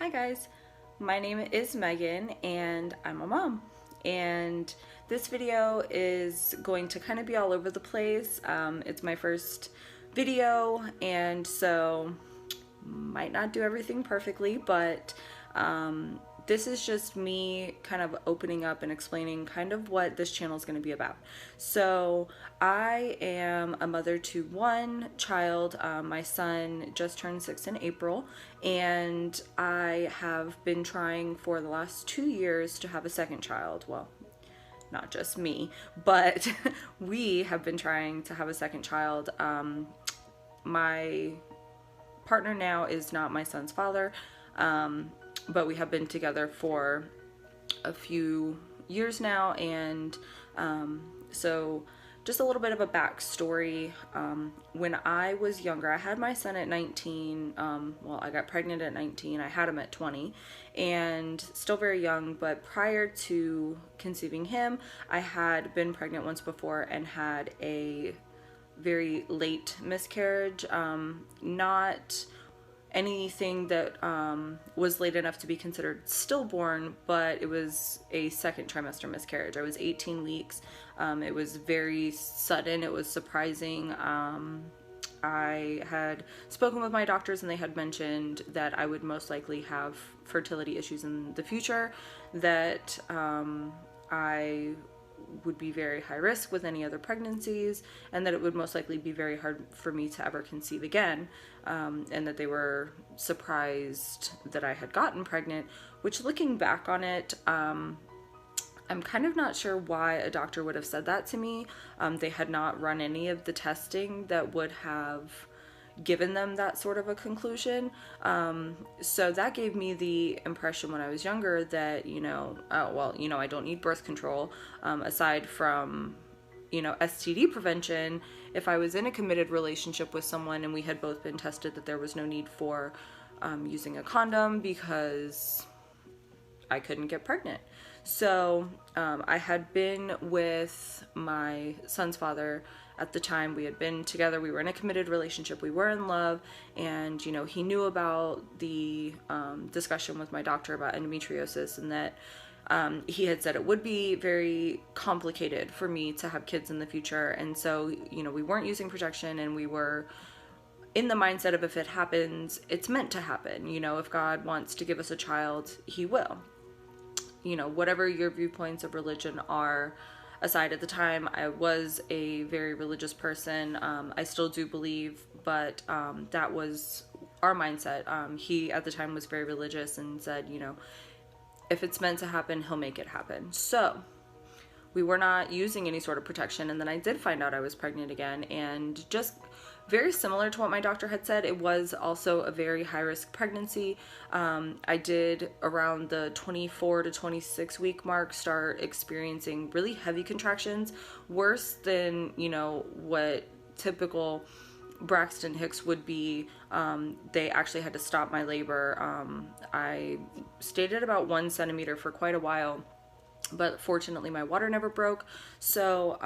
Hi guys, my name is Megan and I'm a mom, and this video is going to kind of be all over the place. It's my first video, and so might not do everything perfectly, but this is just me kind of opening up and explaining kind of what this channel is going to be about. So I am a mother to one child. My son just turned 6 in April, and I have been trying for the last 2 years to have a second child. Well, not just me, but we have been trying to have a second child. My partner now is not my son's father, but we have been together for a few years now, and so just a little bit of a backstory. When I was younger, I had my son at 19. Well, I got pregnant at 19. I had him at 20, and still very young, but prior to conceiving him, I had been pregnant once before and had a very late miscarriage. Not anything that was late enough to be considered stillborn, but it was a second trimester miscarriage. I was 18 weeks. It was very sudden. It was surprising. I had spoken with my doctors, and they had mentioned that I would most likely have fertility issues in the future, that I would be very high risk with any other pregnancies, and that it would most likely be very hard for me to ever conceive again, and that they were surprised that I had gotten pregnant, which, looking back on it, I'm kind of not sure why a doctor would have said that to me. They had not run any of the testing that would have given them that sort of a conclusion. So that gave me the impression when I was younger that, I don't need birth control, aside from, STD prevention. If I was in a committed relationship with someone and we had both been tested, that there was no need for using a condom because I couldn't get pregnant. So I had been with my son's father at the time. We had been together. We were in a committed relationship. We were in love, and he knew about the discussion with my doctor about endometriosis, and that he had said it would be very complicated for me to have kids in the future. And so we weren't using protection, and we were in the mindset of, if it happens, it's meant to happen. If God wants to give us a child, he will. Whatever your viewpoints of religion are aside, at the time I was a very religious person. I still do believe, but that was our mindset. He at the time was very religious and said, if it's meant to happen, he'll make it happen. So we were not using any sort of protection, and then I did find out I was pregnant again, and just very similar to what my doctor had said, it was also a very high-risk pregnancy. I did, around the 24 to 26 week mark, start experiencing really heavy contractions, worse than, what typical Braxton Hicks would be. They actually had to stop my labor. I stayed at about 1 centimeter for quite a while, but fortunately my water never broke. So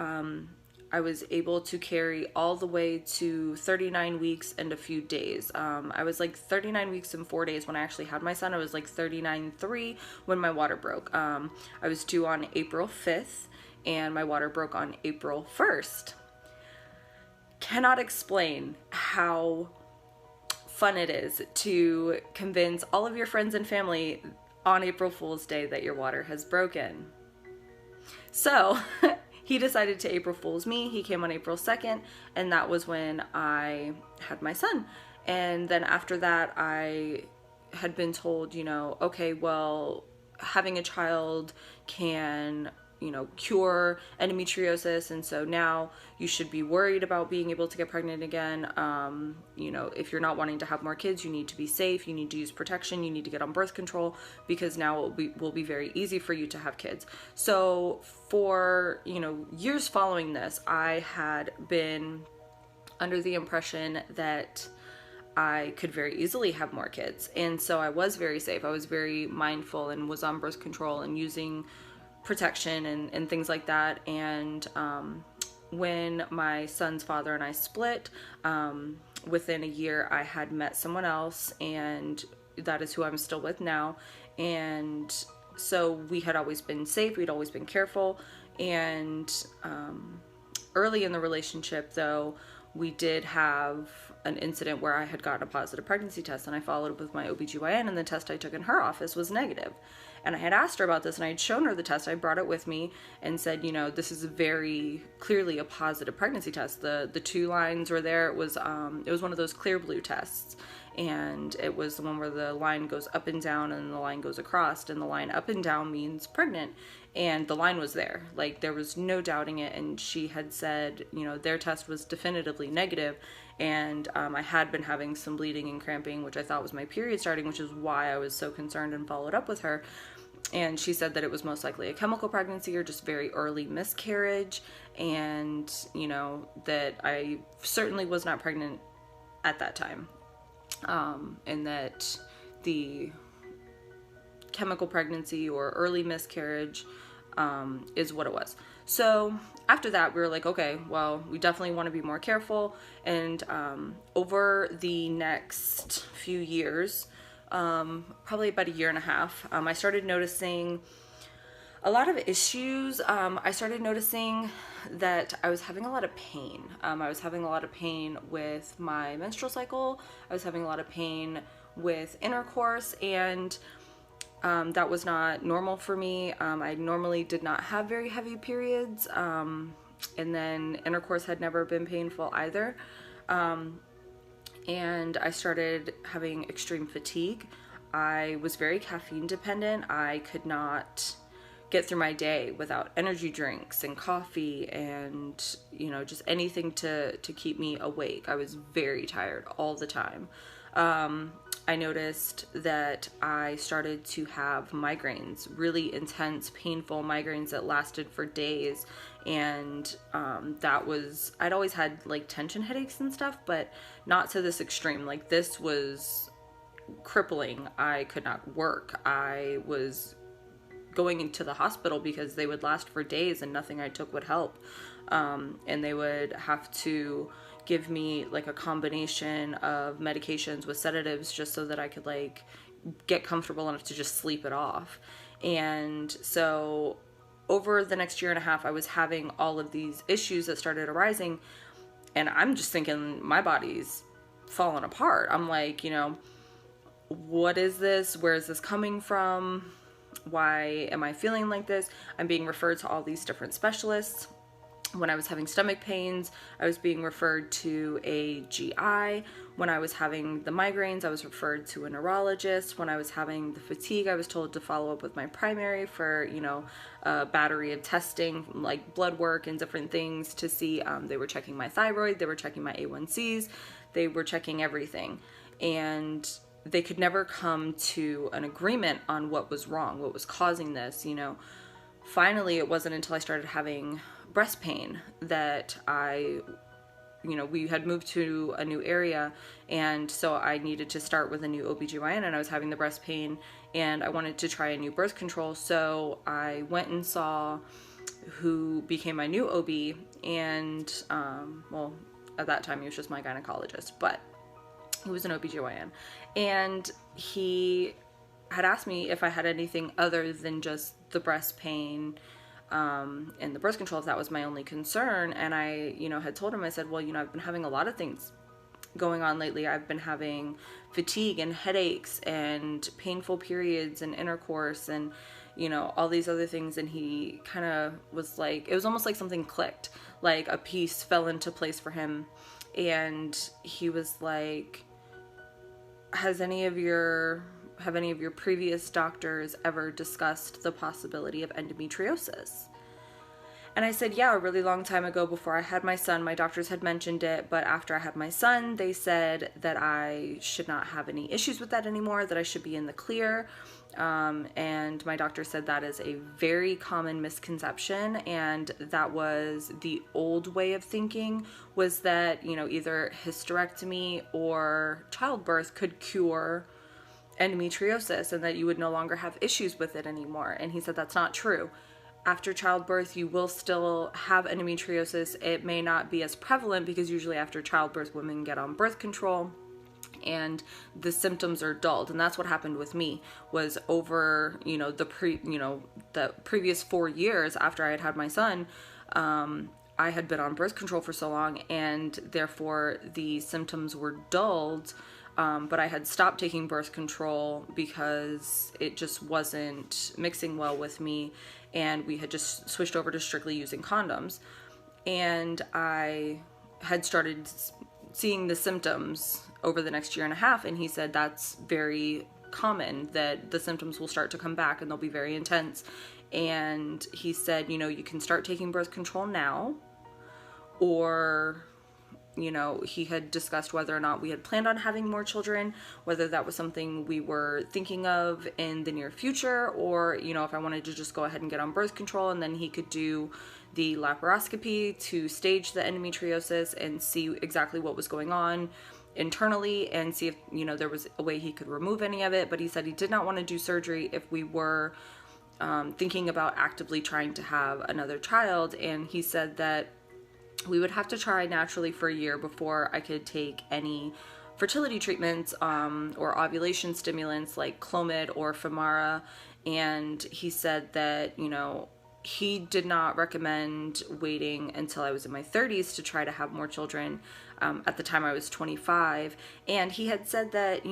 I was able to carry all the way to 39 weeks and a few days. I was like 39 weeks and 4 days when I actually had my son. I was like 39.3 when my water broke. I was due on April 5th, and my water broke on April 1st. Cannot explain how fun it is to convince all of your friends and family on April Fool's Day that your water has broken. So he decided to April Fool's me. He came on April 2nd, and that was when I had my son. And then after that, I had been told, okay, well, having a child can, cure endometriosis, and so now you should be worried about being able to get pregnant again. If you're not wanting to have more kids, you need to be safe, you need to use protection, you need to get on birth control, because now it will be very easy for you to have kids. So for, years following this, I had been under the impression that I could very easily have more kids, and so I was very safe. I was very mindful and was on birth control and using protection and things like that. And when my son's father and I split, within a year I had met someone else, and that is who I'm still with now. And so we had always been safe, we'd always been careful. And early in the relationship, though, we did have an incident where I had gotten a positive pregnancy test, and I followed up with my OBGYN, and the test I took in her office was negative. And I had asked her about this, and I had shown her the test. I brought it with me and said, you know, this is very clearly a positive pregnancy test. The 2 lines were there. It was one of those clear blue tests, and it was the one where the line goes up and down and the line goes across, and the line up and down means pregnant. And the line was there, like there was no doubting it. And she had said, you know, their test was definitively negative. And I had been having some bleeding and cramping, which I thought was my period starting, which is why I was so concerned and followed up with her. And she said that it was most likely a chemical pregnancy or just very early miscarriage. And, you know, that I certainly was not pregnant at that time. And that the chemical pregnancy or early miscarriage is what it was. So after that, we were like, okay, well, we definitely want to be more careful. And over the next few years, probably about a year and a half, I started noticing a lot of issues. I started noticing that I was having a lot of pain. I was having a lot of pain with my menstrual cycle. I was having a lot of pain with intercourse, and that was not normal for me. I normally did not have very heavy periods, and then intercourse had never been painful either. And I started having extreme fatigue. I was very caffeine dependent. I could not get through my day without energy drinks and coffee and, you know, just anything to keep me awake. I was very tired all the time. I noticed that I started to have migraines, really intense, painful migraines that lasted for days. And I'd always had like tension headaches and stuff, but not to this extreme. Like this was crippling. I could not work. I was going into the hospital because they would last for days and nothing I took would help. And they would have to give me like a combination of medications with sedatives just so that I could like get comfortable enough to just sleep it off. And so over the next year and a half, I was having all of these issues that started arising, and I'm just thinking my body's falling apart. I'm like, you know, what is this? Where is this coming from? Why am I feeling like this? I'm being referred to all these different specialists. When I was having stomach pains, I was being referred to a GI. When I was having the migraines, I was referred to a neurologist. When I was having the fatigue, I was told to follow up with my primary for, you know, a battery of testing, like blood work and different things to see. They were checking my thyroid, they were checking my A1Cs, they were checking everything. And they could never come to an agreement on what was wrong, what was causing this, you know. Finally, it wasn't until I started having breast pain that we had moved to a new area, and so I needed to start with a new OBGYN, and I was having the breast pain, and I wanted to try a new birth control, so I went and saw who became my new OB, and, well, at that time he was just my gynecologist, but he was an OBGYN, and he had asked me if I had anything other than just the breast pain and the birth control, if that was my only concern. And I, had told him, I said, well, I've been having a lot of things going on lately. I've been having fatigue and headaches and painful periods and intercourse and, all these other things. And he kind of was like, it was almost like something clicked, like a piece fell into place for him. And he was like, have any of your previous doctors ever discussed the possibility of endometriosis? And I said, yeah, a really long time ago before I had my son, my doctors had mentioned it, but after I had my son, they said that I should not have any issues with that anymore, that I should be in the clear. And my doctor said that is a very common misconception, and that was the old way of thinking, was that, either hysterectomy or childbirth could cure endometriosis and that you would no longer have issues with it anymore. And he said that's not true. After childbirth, you will still have endometriosis. It may not be as prevalent because usually after childbirth, women get on birth control, and the symptoms are dulled. And that's what happened with me, was over, the previous 4 years after I had had my son, I had been on birth control for so long, and therefore the symptoms were dulled. But I had stopped taking birth control because it just wasn't mixing well with me, and we had just switched over to strictly using condoms. And I had started seeing the symptoms over the next year and a half, and he said that's very common, that the symptoms will start to come back and they'll be very intense. And he said, you can start taking birth control now, or he had discussed whether or not we had planned on having more children, whether that was something we were thinking of in the near future, or, if I wanted to just go ahead and get on birth control, and then he could do the laparoscopy to stage the endometriosis and see exactly what was going on internally and see if, there was a way he could remove any of it. But he said he did not want to do surgery if we were thinking about actively trying to have another child. And he said that we would have to try naturally for a year before I could take any fertility treatments or ovulation stimulants like Clomid or Femara. And he said that, he did not recommend waiting until I was in my 30s to try to have more children. At the time I was 25. And he had said that,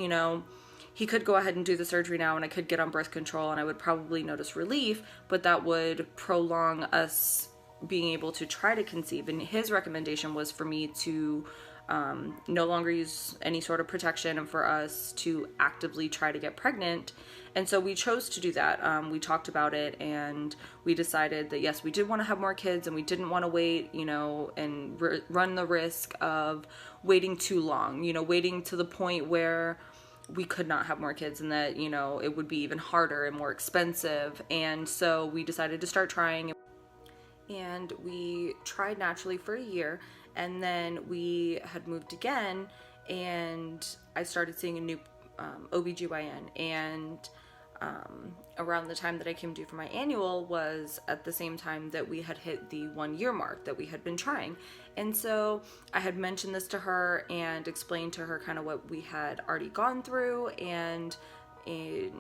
he could go ahead and do the surgery now and I could get on birth control and I would probably notice relief, but that would prolong us being able to try to conceive. And his recommendation was for me to no longer use any sort of protection and for us to actively try to get pregnant. And so we chose to do that. We talked about it and we decided that yes, we did want to have more kids and we didn't want to wait, and run the risk of waiting too long, waiting to the point where we could not have more kids and that, it would be even harder and more expensive. And so we decided to start trying. And we tried naturally for a year, and then we had moved again, and I started seeing a new OBGYN, and around the time that I came due for my annual was at the same time that we had hit the 1 year mark that we had been trying. And so I had mentioned this to her and explained to her kind of what we had already gone through, and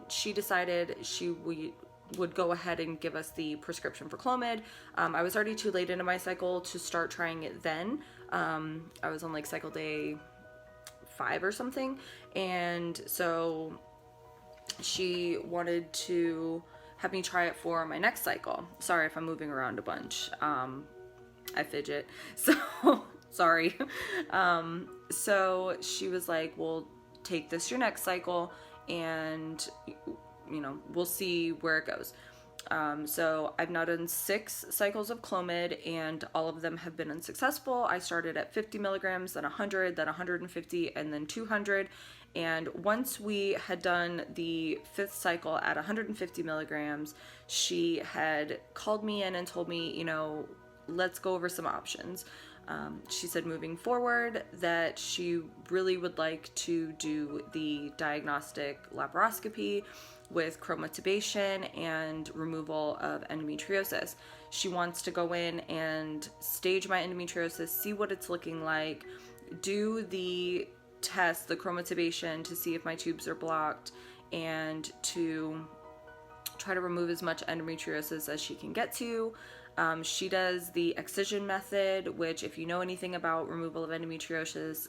she decided we would go ahead and give us the prescription for Clomid. I was already too late into my cycle to start trying it then. I was on like cycle day 5 or something. And so she wanted to have me try it for my next cycle. Sorry if I'm moving around a bunch. I fidget. So sorry. So she was like, well, take this your next cycle and we'll see where it goes. So I've now done 6 cycles of Clomid and all of them have been unsuccessful. I started at 50 milligrams, then 100, then 150, and then 200. And once we had done the 5th cycle at 150 milligrams, she had called me in and told me, let's go over some options. She said moving forward that she really would like to do the diagnostic laparoscopy with chromotubation and removal of endometriosis. She wants to go in and stage my endometriosis, see what it's looking like, do the test, the chromotubation, to see if my tubes are blocked, and to try to remove as much endometriosis as she can get to. She does the excision method, which if you know anything about removal of endometriosis,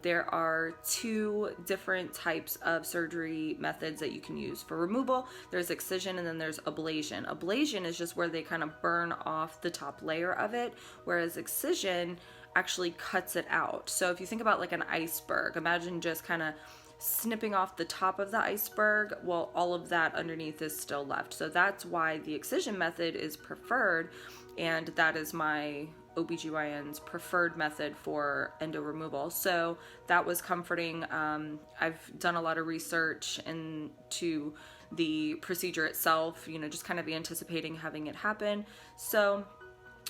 there are 2 different types of surgery methods that you can use for removal. There's excision and then there's ablation. Ablation is just where they kind of burn off the top layer of it, whereas excision actually cuts it out. So if you think about like an iceberg, imagine just kind of snipping off the top of the iceberg while all of that underneath is still left. So that's why the excision method is preferred, and that is my OBGYN's preferred method for endo removal. So that was comforting. I've done a lot of research into the procedure itself, just kind of anticipating having it happen. So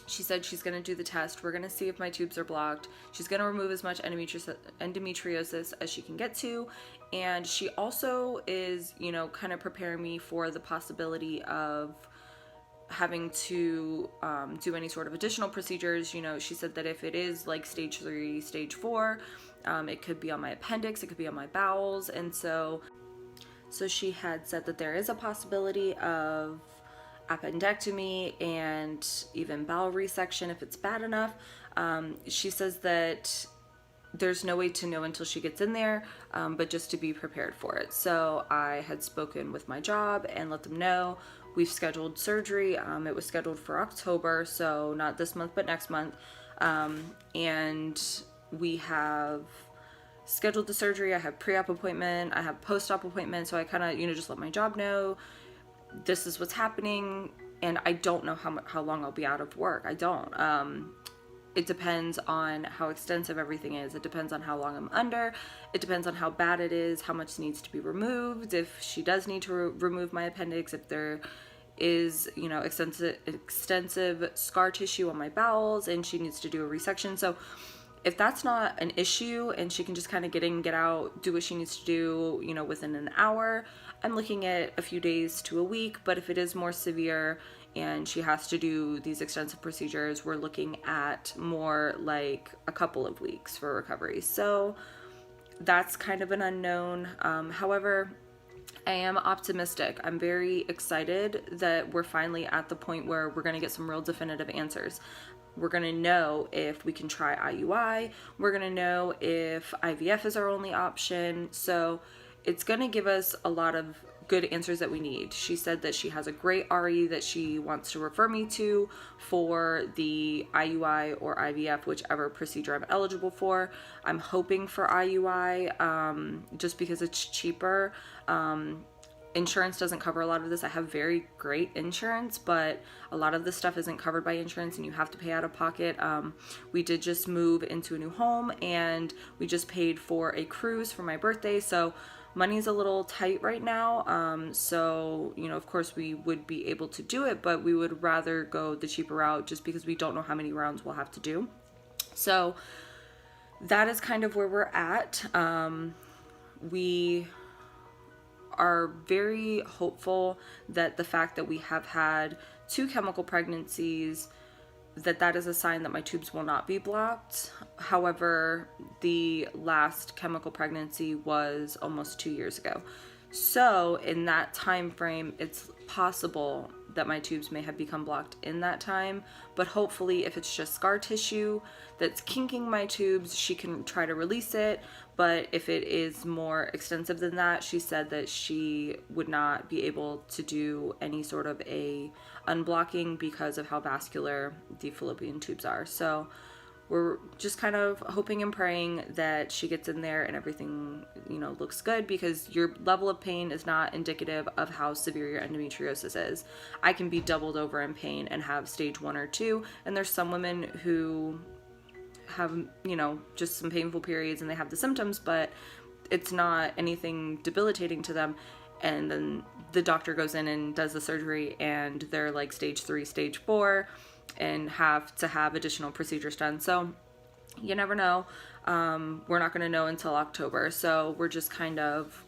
she said she's going to do the test. We're going to see if my tubes are blocked. She's going to remove as much endometriosis as she can get to. And she also is, kind of preparing me for the possibility of having to do any sort of additional procedures. You know, she said that if it is like stage 3, stage 4, it could be on my appendix, it could be on my bowels. And so she had said that there is a possibility of appendectomy and even bowel resection if it's bad enough. She says that there's no way to know until she gets in there, but just to be prepared for it. So I had spoken with my job and let them know. We've scheduled surgery. It was scheduled for October, so not this month, but next month. And we have scheduled the surgery. I have pre-op appointment. I have post-op appointment. So I kind of, just let my job know this is what's happening. And I don't know how long I'll be out of work. I don't. It depends on how extensive everything is. It depends on how long I'm under. It depends on how bad it is, how much needs to be removed. If she does need to remove my appendix, if there is, extensive scar tissue on my bowels and she needs to do a resection. So if that's not an issue and she can just kind of get in, get out, do what she needs to do, within an hour, I'm looking at a few days to a week. But if it is more severe and she has to do these extensive procedures, we're looking at more like a couple of weeks for recovery. So that's kind of an unknown. However, I am optimistic. I'm very excited that we're finally at the point where we're going to get some real definitive answers. We're going to know if we can try IUI. We're going to know if IVF is our only option. So it's going to give us a lot of good answers that we need. She said that she has a great RE that she wants to refer me to for the IUI or IVF, whichever procedure I'm eligible for. I'm hoping for IUI just because it's cheaper. Insurance doesn't cover a lot of this. I have very great insurance, but a lot of this stuff isn't covered by insurance and you have to pay out of pocket. We did just move into a new home and we just paid for a cruise for my birthday. So money's a little tight right now. So, of course we would be able to do it, but we would rather go the cheaper route just because we don't know how many rounds we'll have to do. So that is kind of where we're at. We are very hopeful that the fact that we have had 2 chemical pregnancies, that is a sign that my tubes will not be blocked. However, the last chemical pregnancy was almost 2 years ago. So in that time frame, it's possible that my tubes may have become blocked in that time, but hopefully if it's just scar tissue that's kinking my tubes, she can try to release it. But if it is more extensive than that, she said that she would not be able to do any sort of a unblocking because of how vascular the fallopian tubes are. So we're just kind of hoping and praying that she gets in there and everything, looks good, because your level of pain is not indicative of how severe your endometriosis is. I can be doubled over in pain and have stage 1 or 2, and there's some women who have, just some painful periods and they have the symptoms, but it's not anything debilitating to them. And then the doctor goes in and does the surgery and they're like stage 3, stage 4, and have to have additional procedures done. So you never know. We're not going to know until October. So we're just kind of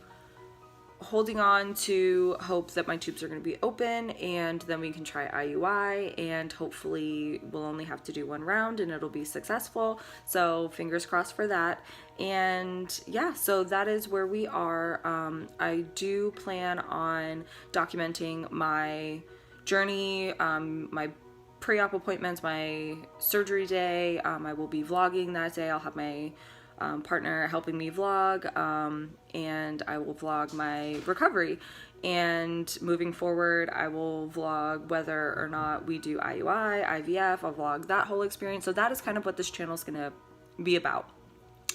holding on to hope that my tubes are going to be open, and then we can try IUI, and hopefully we'll only have to do 1 round and it'll be successful. So fingers crossed for that. And yeah, so that is where we are. I do plan on documenting my journey, my pre-op appointments, my surgery day. I will be vlogging that day. I'll have my partner helping me vlog, and I will vlog my recovery. And moving forward, I will vlog whether or not we do IUI, IVF. I'll vlog that whole experience. So that is kind of what this channel is going to be about.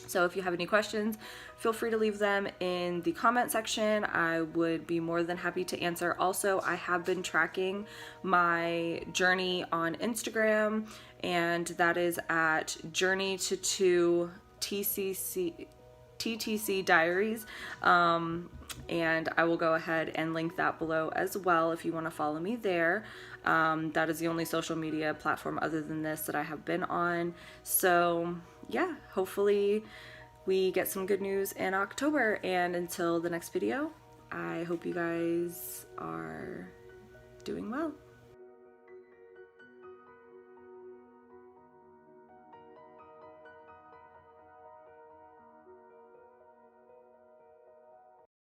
So if you have any questions, feel free to leave them in the comment section. I would be more than happy to answer. Also, I have been tracking my journey on Instagram, and that is at Journey to 2 TTC Diaries. And I will go ahead and link that below as well if you want to follow me there. That is the only social media platform other than this that I have been on. So yeah, hopefully we get some good news in October. And until the next video, I hope you guys are doing well.